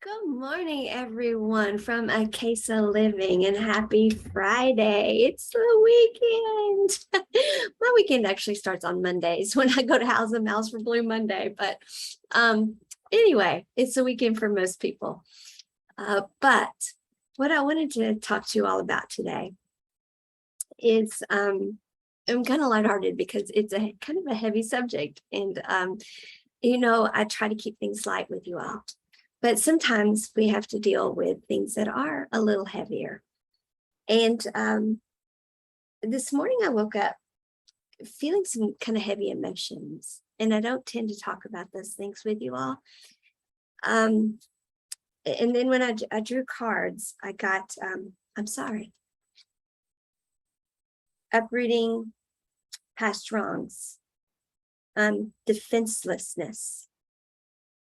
Good morning, everyone, from A Case of Living, and happy Friday. It's the weekend. My weekend actually starts on Mondays when I go to House and Mouse for Blue Monday. But um, anyway, it's the weekend for most people. But what I wanted to talk to you all about today is I'm kind of lighthearted because it's a kind of a heavy subject. And I try to keep things light with you all. But sometimes we have to deal with things that are a little heavier. And this morning I woke up feeling some kind of heavy emotions. And I don't tend to talk about those things with you all. And then when I drew cards, I got, I'm sorry, uprooting past wrongs, defenselessness,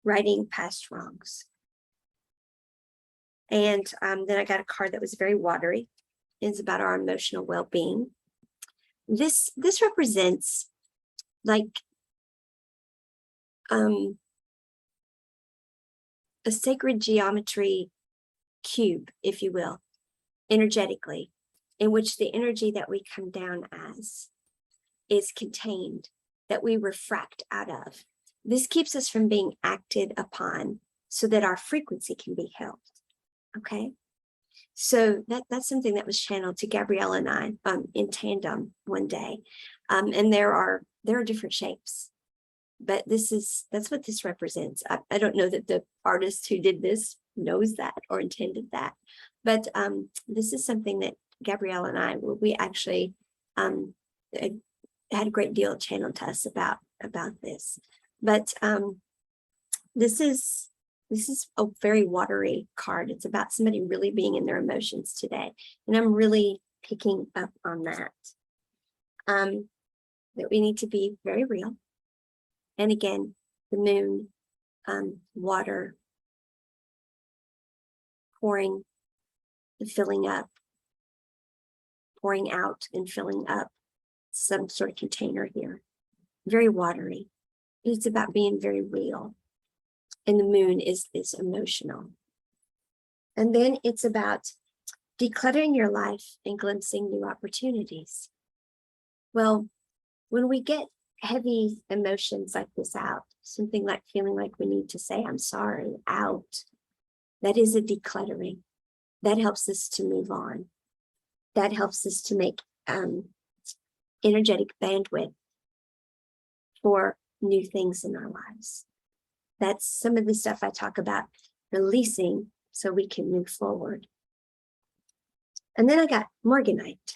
righting past wrongs. And then I got a card that was very watery. It's about our emotional well-being. This represents like a sacred geometry cube, if you will, energetically, in which the energy that we come down as is contained, that we refract out of. This keeps us from being acted upon so that our frequency can be held. Okay. So that's something that was channeled to Gabrielle and I in tandem one day. And there are different shapes, but that's what this represents. I don't know that the artist who did this knows that or intended that, but this is something that Gabrielle and I, we actually had a great deal channeled to us about this. But this is a very watery card. It's about somebody really being in their emotions today. And I'm really picking up on that. That we need to be very real. And again, the moon, water, pouring and filling up, pouring out and filling up some sort of container here. Very watery. It's about being very real. And the moon is emotional. And then it's about decluttering your life and glimpsing new opportunities. Well, when we get heavy emotions like this out, something like feeling like we need to say, I'm sorry, out, that is a decluttering. That helps us to move on. That helps us to make energetic bandwidth for new things in our lives. That's some of the stuff I talk about releasing so we can move forward. And then I got Morganite,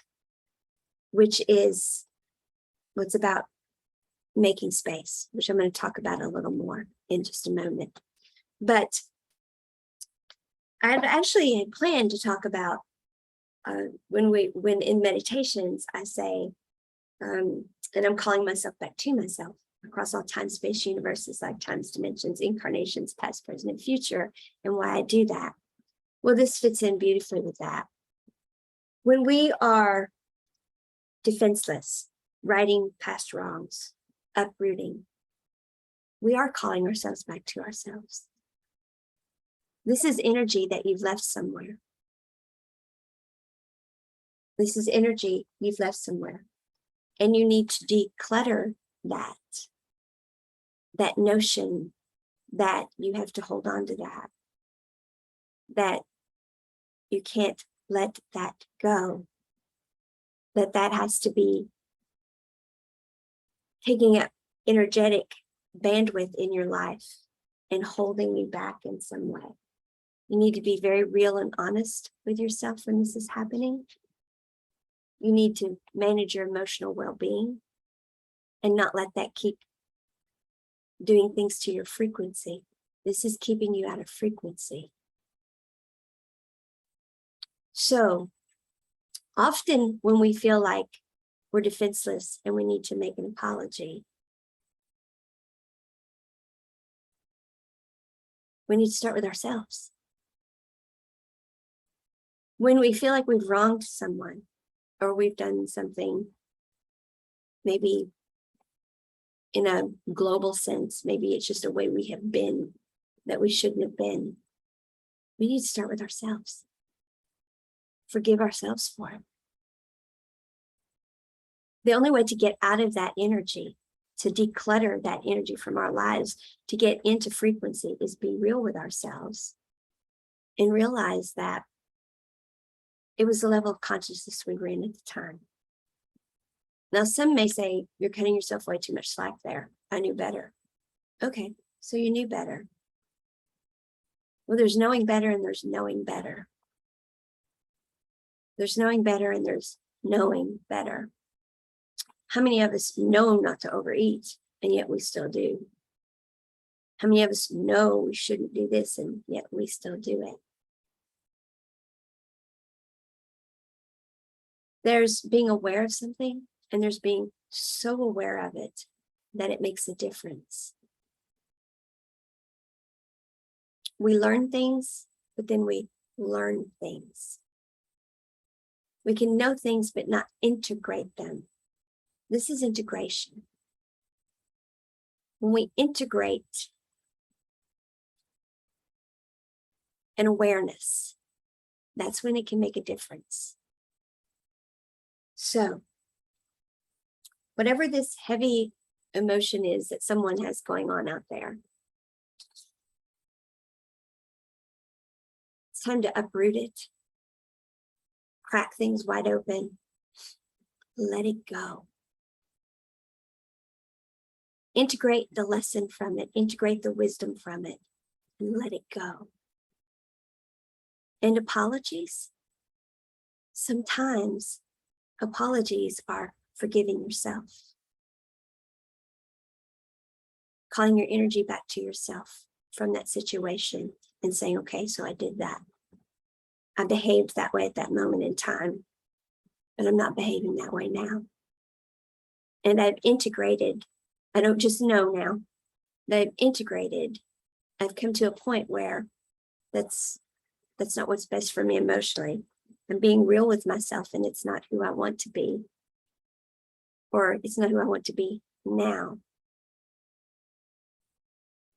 which is what's about making space, which I'm going to talk about a little more in just a moment. But I've actually had planned to talk about when in meditations, I say, and I'm calling myself back to myself across all time, space, universes, lifetimes, dimensions, incarnations, past, present, and future, and why I do that. Well, this fits in beautifully with that. When we are defenseless, righting past wrongs, uprooting, we are calling ourselves back to ourselves. This is energy that you've left somewhere. This is energy you've left somewhere. And you need to declutter that notion that you have to hold on to that you can't let that go, that has to be taking up energetic bandwidth in your life and holding you back in some way. You need to be very real and honest with yourself when this is happening. You need to manage your emotional well-being and not let that keep doing things to your frequency. This is keeping you out of frequency. So often when we feel like we're defenseless and we need to make an apology, we need to start with ourselves. When we feel like we've wronged someone or we've done something, maybe in a global sense, maybe it's just a way we have been that we shouldn't have been. We need to start with ourselves. Forgive ourselves for it. The only way to get out of that energy, to declutter that energy from our lives, to get into frequency, is be real with ourselves and realize that it was the level of consciousness we were in at the time. Now, some may say, you're cutting yourself way too much slack there. I knew better. Okay, so you knew better. Well, there's knowing better and there's knowing better. There's knowing better and there's knowing better. How many of us know not to overeat, and yet we still do? How many of us know we shouldn't do this, and yet we still do it? There's being aware of something, and there's being so aware of it that it makes a difference. We learn things, but then we learn things. We can know things, but not integrate them. This is integration. When we integrate an awareness, that's when it can make a difference. So, whatever this heavy emotion is that someone has going on out there, it's time to uproot it, crack things wide open, let it go. Integrate the lesson from it, integrate the wisdom from it, and let it go. And apologies, sometimes apologies are forgiving yourself, calling your energy back to yourself from that situation and saying, okay, so I did that. I behaved that way at that moment in time, but I'm not behaving that way now. And I've integrated, I don't just know now, that I've integrated, I've come to a point where that's not what's best for me emotionally. I'm being real with myself, and it's not who I want to be, or it's not who I want to be now.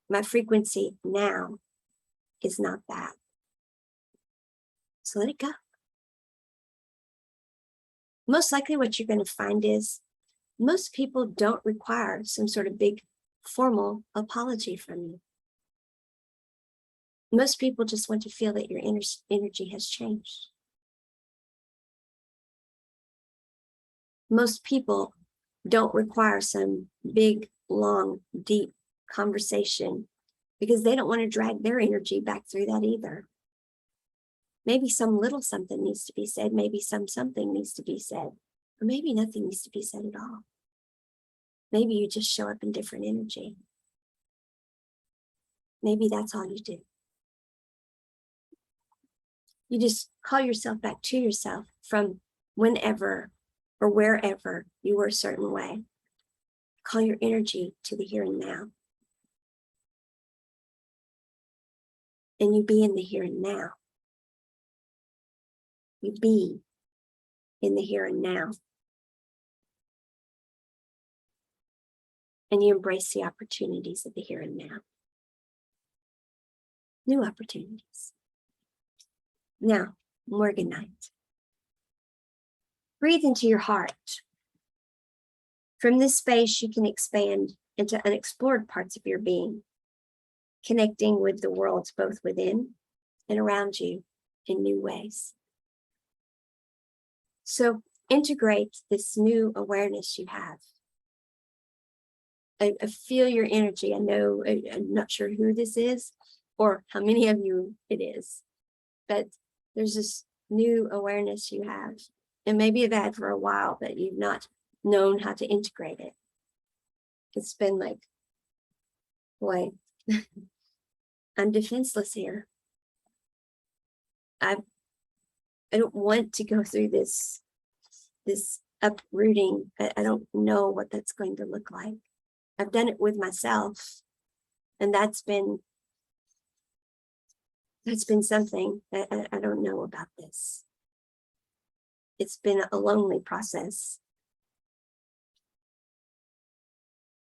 My frequency now is not that. So let it go. Most likely what you're going to find is most people don't require some sort of big formal apology from you. Most people just want to feel that your energy has changed. Most people don't require some big, long, deep conversation because they don't want to drag their energy back through that either. Maybe some little something needs to be said, maybe something needs to be said, or maybe nothing needs to be said at all. Maybe you just show up in different energy. Maybe that's all you do. You just call yourself back to yourself from whenever or wherever you were a certain way. Call your energy to the here and now. And you be in the here and now. You be in the here and now. And you embrace the opportunities of the here and now. New opportunities. Now, Morganite. Breathe into your heart. From this space, you can expand into unexplored parts of your being, connecting with the worlds both within and around you in new ways. So integrate this new awareness you have. I feel your energy. I know, I'm not sure who this is or how many of you it is, but there's this new awareness you have. And maybe you've had for a while, but you've not known how to integrate it. It's been like, boy, I'm defenseless here. I don't want to go through this uprooting. I don't know what that's going to look like. I've done it with myself, and that's been something that I don't know about this. It's been a lonely process,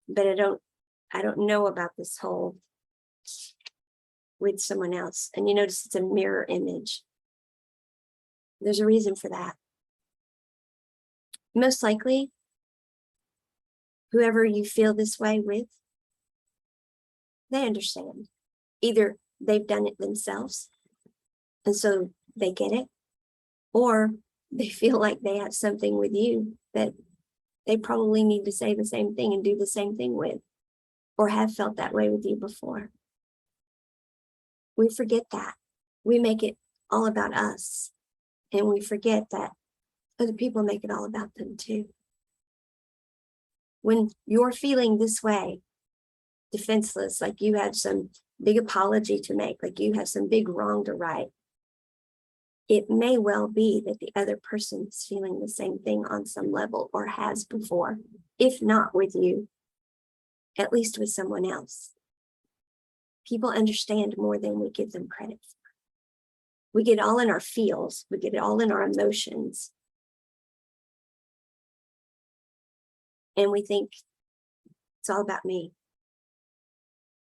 but I don't know about this whole with someone else, and you notice it's a mirror image. There's a reason for that. Most likely, whoever you feel this way with, they understand. Either they've done it themselves, and so they get it, or they feel like they have something with you that they probably need to say the same thing and do the same thing with, or have felt that way with you before. We forget that. We make it all about us, and we forget that other people make it all about them too. When you're feeling this way, defenseless, like you have some big apology to make, like you have some big wrong to right, it may well be that the other person is feeling the same thing on some level, or has before, if not with you, at least with someone else. People understand more than we give them credit for. We get all in our feels, we get it all in our emotions, and we think it's all about me.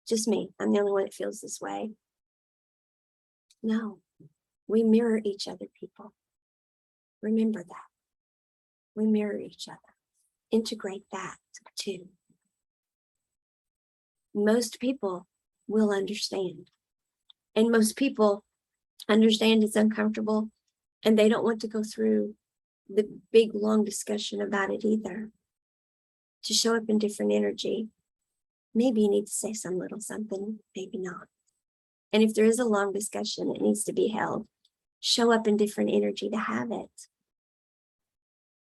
Just me. I'm the only one that feels this way. No, we mirror each other, people. Remember that. We mirror each other. Integrate that too. Most people will understand. And most people understand it's uncomfortable, and they don't want to go through the big, long discussion about it either. To show up in different energy, maybe you need to say some little something, maybe not. And if there is a long discussion that needs to be held, show up in different energy to have it.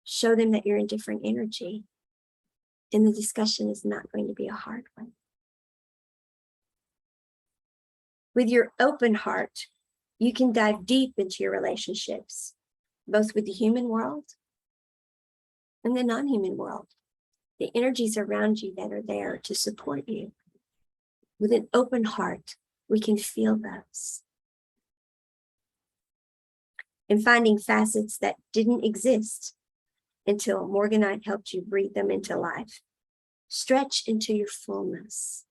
Show them that you're in different energy, and the discussion is not going to be a hard one. With your open heart, you can dive deep into your relationships, both with the human world and the non-human world. The energies around you that are there to support you. With an open heart, we can feel those. And finding facets that didn't exist until Morganite helped you breathe them into life. Stretch into your fullness.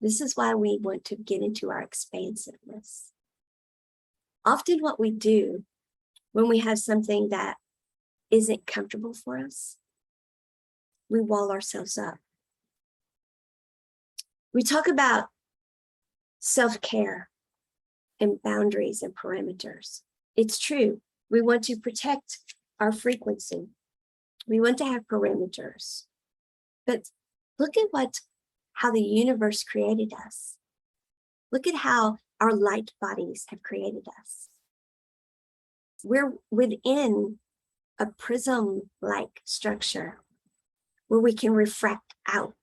This is why we want to get into our expansiveness. Often what we do when we have something that isn't comfortable for us, we wall ourselves up. We talk about self-care and boundaries and perimeters. It's true. We want to protect our frequency. We want to have perimeters. But look at how the universe created us. Look at how our light bodies have created us. We're within a prism-like structure where we can refract out.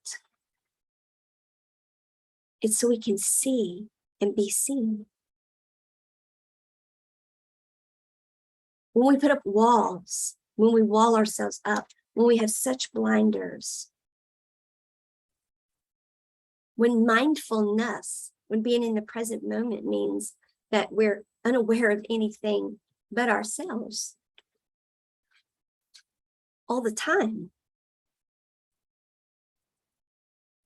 It's so we can see and be seen. When we put up walls, when we wall ourselves up, when we have such blinders, when mindfulness, when being in the present moment means that we're unaware of anything but ourselves all the time.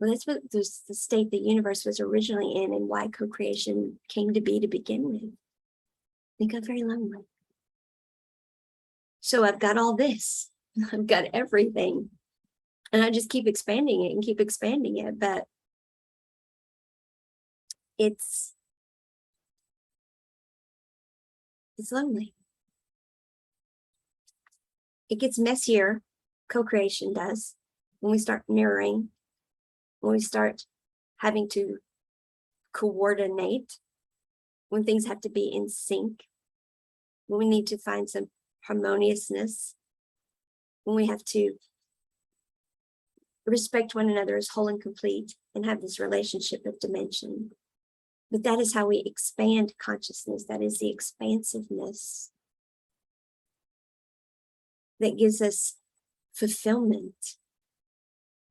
Well, that's what the state the universe was originally in, and why co-creation came to be to begin with. They got very lonely. So I've got all this, I've got everything, and I just keep expanding it and keep expanding it, but it's lonely. It gets messier, co-creation does, when we start mirroring, when we start having to coordinate, when things have to be in sync, when we need to find some harmoniousness, when we have to respect one another as whole and complete and have this relationship of dimension. But that is how we expand consciousness. That is the expansiveness that gives us fulfillment,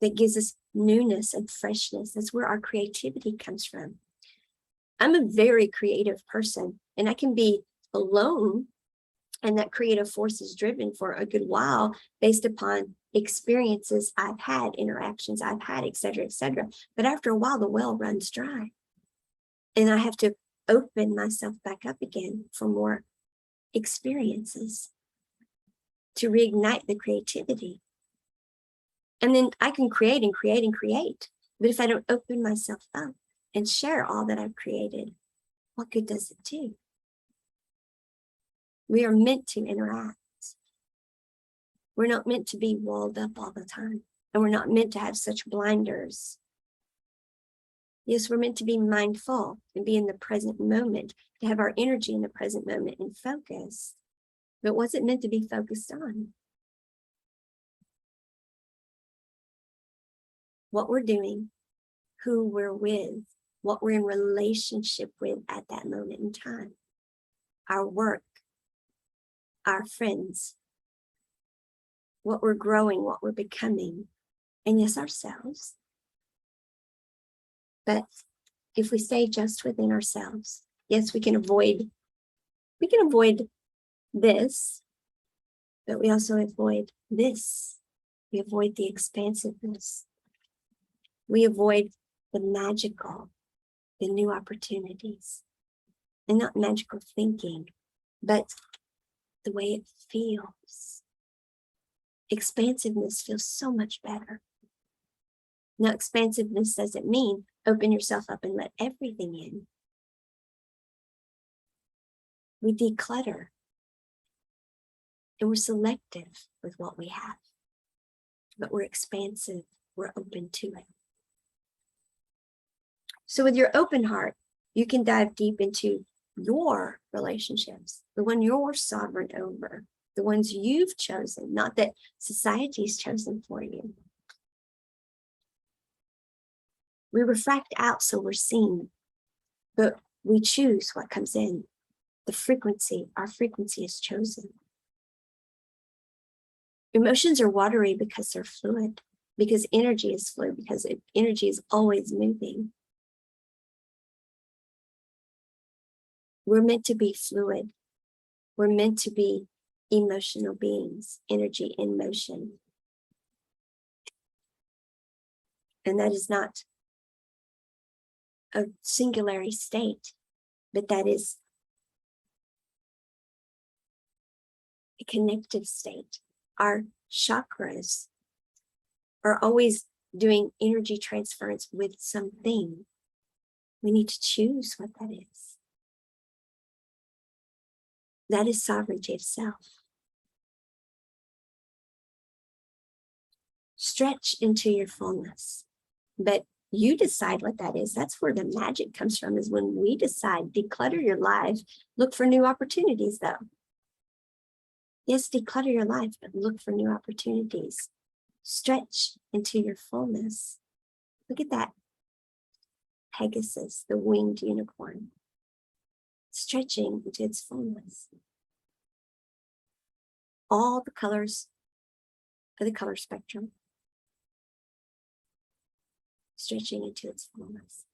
that gives us newness and freshness. That's where our creativity comes from. I'm a very creative person, and I can be alone, and that creative force is driven for a good while based upon experiences I've had, interactions I've had, et cetera, et cetera. But after a while, the well runs dry. And I have to open myself back up again for more experiences, to reignite the creativity. And then I can create and create and create. But if I don't open myself up and share all that I've created, what good does it do? We are meant to interact. We're not meant to be walled up all the time. And we're not meant to have such blinders. Yes, we're meant to be mindful and be in the present moment, to have our energy in the present moment and focus. But what's it meant to be focused on? What we're doing, who we're with, what we're in relationship with at that moment in time, our work, our friends, what we're growing, what we're becoming, and yes, ourselves. But if we stay just within ourselves, yes, we can avoid this, but we also avoid this. We avoid the expansiveness. We avoid the magical, the new opportunities, and not magical thinking, but the way it feels. Expansiveness feels so much better. Now, expansiveness doesn't mean open yourself up and let everything in. We declutter, and we're selective with what we have, but we're expansive, we're open to it. So with your open heart, you can dive deep into your relationships, the one you're sovereign over, the ones you've chosen, not that society's chosen for you. We refract out so we're seen, but we choose what comes in. The frequency, our frequency is chosen. Emotions are watery because they're fluid, because energy is fluid, because energy is always moving. We're meant to be fluid. We're meant to be emotional beings, energy in motion. And that is not a singularity state, but that is a connective state. Our chakras are always doing energy transference with something. We need to choose what that is. That is sovereignty of self. Stretch into your fullness, but you decide what that is. That's where the magic comes from, is when we decide. Declutter your life. Look for new opportunities, though. Yes, declutter your life, but look for new opportunities. Stretch into your fullness. Look at that Pegasus, the winged unicorn, stretching into its fullness. All the colors of the color spectrum, stretching into its fullness.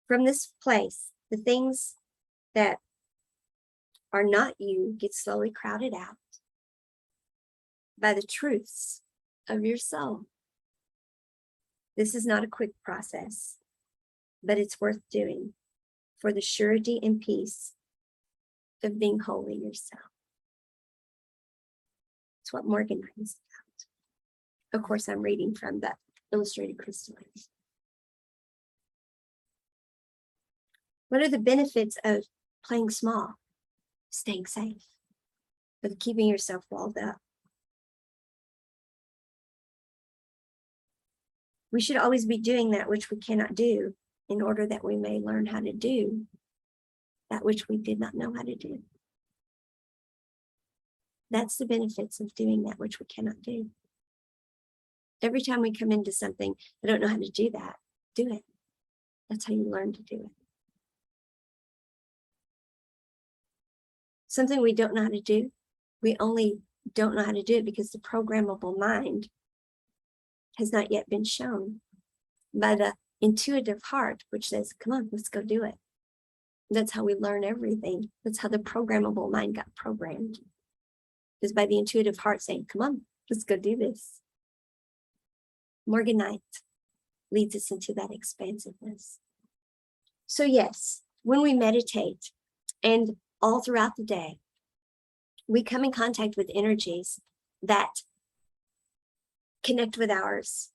From this place, the things that are not you get slowly crowded out by the truths of your soul. This is not a quick process, but it's worth doing for the surety and peace of being wholly yourself. It's what Morganite is about. Of course, I'm reading from the Illustrated Crystalline. What are the benefits of playing small? Staying safe, of keeping yourself walled up. We should always be doing that which we cannot do, in order that we may learn how to do that which we did not know how to do. That's the benefits of doing that which we cannot do. Every time we come into something, I don't know how to do that, do it. That's how you learn to do it. Something we don't know how to do, we only don't know how to do it because the programmable mind has not yet been shown by the intuitive heart, which says, come on, let's go do it. That's how we learn everything. That's how the programmable mind got programmed, is by the intuitive heart saying, come on, let's go do this. Morganite leads us into that expansiveness. So yes, when we meditate and all throughout the day, we come in contact with energies that connect with ours.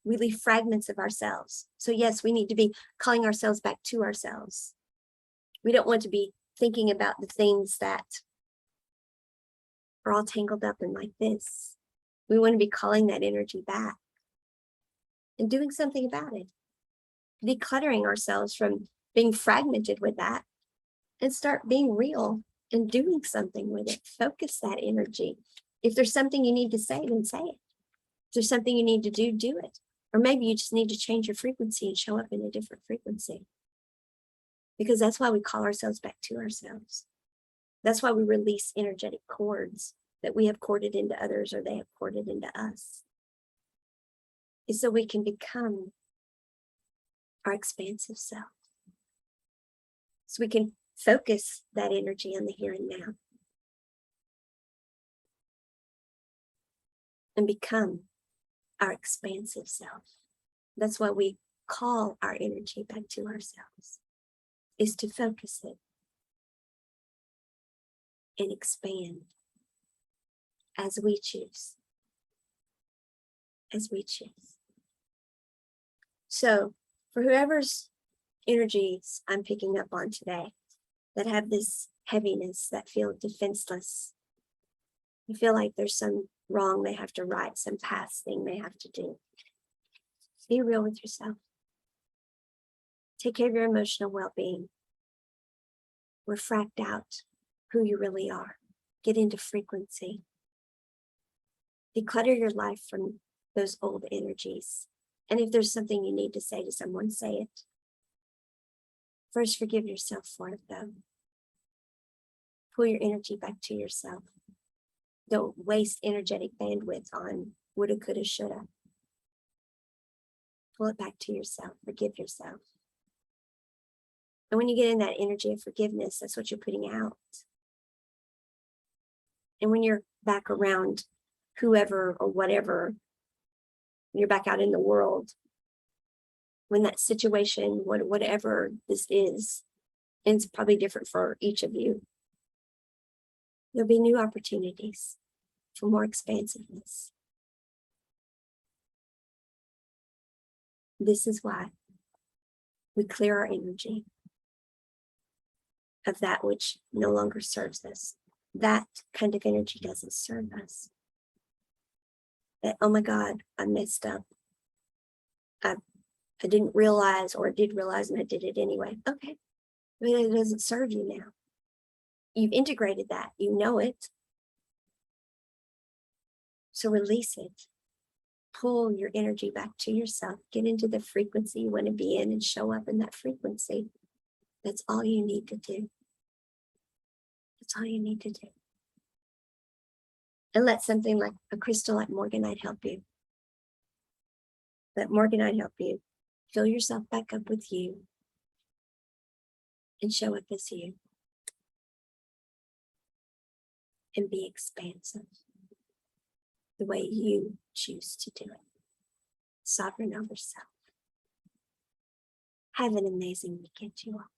We leave fragments of ourselves. So yes, we need to be calling ourselves back to ourselves. We don't want to be thinking about the things that are all tangled up in like this. We want to be calling that energy back and doing something about it. Decluttering ourselves from being fragmented with that and start being real and doing something with it. Focus that energy. If there's something you need to say, then say it. If there's something you need to do it. Or maybe you just need to change your frequency and show up in a different frequency. Because that's why we call ourselves back to ourselves. That's why we release energetic cords that we have corded into others or they have corded into us. Is so we can become our expansive self. So we can focus that energy on the here and now. And become our expansive self. That's why we call our energy back to ourselves, is to focus it and expand as we choose. As we choose. So for whoever's energies I'm picking up on today that have this heaviness, that feel defenseless, I feel like there's some wrong they have to right, some past thing they have to do. Be real with yourself. Take care of your emotional well-being. Refract out who you really are. Get into frequency. Declutter your life from those old energies. And if there's something you need to say to someone, say it. First, forgive yourself for it, though. Pull your energy back to yourself. Don't waste energetic bandwidth on woulda, coulda, shoulda. Pull it back to yourself. Forgive yourself. And when you get in that energy of forgiveness, that's what you're putting out. And when you're back around whoever or whatever, you're back out in the world, when that situation, whatever this is, and it's probably different for each of you, there'll be new opportunities for more expansiveness. This is why we clear our energy of that which no longer serves us. That kind of energy doesn't serve us. That, oh my God, I messed up. I didn't realize, or did realize and I did it anyway. Okay, but it doesn't serve you now. You've integrated that, you know it. So release it. Pull your energy back to yourself. Get into the frequency you want to be in and show up in that frequency. That's all you need to do. That's all you need to do. And let something like a crystal like Morganite help you. Let Morganite help you. Fill yourself back up with you and show up as you. And be expansive the way you choose to do it. Sovereign over self. Have an amazing weekend, you all.